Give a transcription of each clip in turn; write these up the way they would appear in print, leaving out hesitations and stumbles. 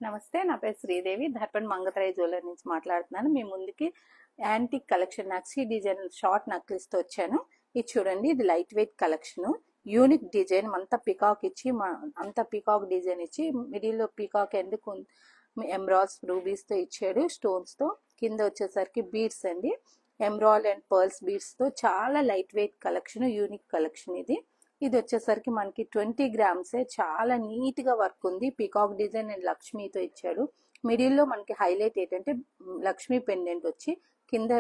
నమస్తే, నా పేరు శ్రీదేవి. ధర్పణ్ మంగతరాయ్ జ్యువెలర్ నుంచి మాట్లాడుతున్నాను. మీ ముందుకి యాంటిక్ కలెక్షన్ నక్సీ డిజైన్ షార్ట్ నక్లిస్ తో వచ్చాను. ఇది చూడండి, ఇది light weight collection. Unique design అంతా పికాక్ ఇచ్చి అంతా పికాక్ డిజైన్ ఇచ్చి మిడిల్ లో పికాక్ ఎందుకు ఎమరాల్స్ రూబీస్ తో ఇచ్చాడు, స్టోన్స్ తో. కింద వచ్చేసరికి బీడ్స్ అండి, ఎమరాల్ అండ్ పర్ల్స్ బీడ్స్ తో. చాలా light weight collection, unique collection ఇది. ఇది వచ్చేసరికి మనకి 20 గ్రామ్సే. చాలా నీట్ గా వర్క్ ఉంది. పికాక్ డిజైన్ అండ్ లక్ష్మీతో ఇచ్చాడు. మిడిల్ లో మనకి హైలైట్ ఏంటంటే లక్ష్మీ పెండెంట్ వచ్చి కింద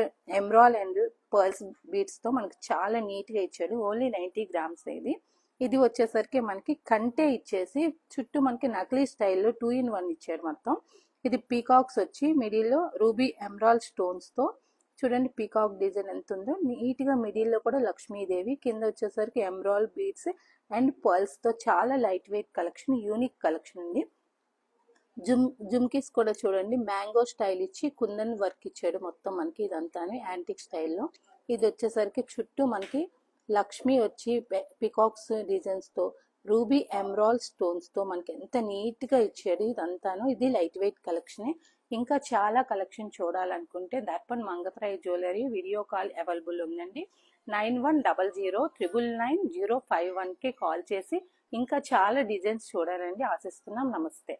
ఎమరాల్ అండ్ పర్ల్స్ బీడ్స్ తో మనకి చాలా నీట్ గా ఇచ్చాడు. ఓన్లీ 90 గ్రామ్స్ ఇది. ఇది వచ్చేసరికి మనకి కంటే ఇచ్చేసి చుట్టూ మనకి నకిలీ స్టైల్లో 2-in-1 ఇచ్చాడు మొత్తం. ఇది పీకాక్స్ వచ్చి మిడిల్ లో రూబీ ఎమరాల్ స్టోన్స్ తో. చూడండి పీకాక్ డిజైన్ ఎంత ఉందో. నీట్ గా మిడిల్ లో కూడా లక్ష్మీదేవి, కింద వచ్చేసరికి ఎమరాల్ బీడ్స్ అండ్ పర్ల్స్ తో. చాలా light weight collection, unique collection అండి. జుమ్కీస్ కూడా చూడండి, మ్యాంగో స్టైల్ ఇచ్చి కుందన్ వర్క్ ఇచ్చాడు మొత్తం మనకి. ఇదంతా యాంటిక్ స్టైల్లో. ఇది వచ్చేసరికి చుట్టూ మనకి లక్ష్మి వచ్చి పికాక్స్ డిజైన్స్ తో, రూబీ ఎమరాల్ స్టోన్స్ తో మనకి ఎంత నీట్ గా ఇచ్చాడు ఇదంతాను. ఇది లైట్ వెయిట్ కలెక్షన్. ఇంకా చాలా కలెక్షన్ చూడాలనుకుంటే Darpan Mangatrai jewellery video call available ఉందండి. 9100999051కి కాల్ చేసి ఇంకా చాలా డిజైన్స్ చూడాలని ఆశిస్తున్నాం. నమస్తే.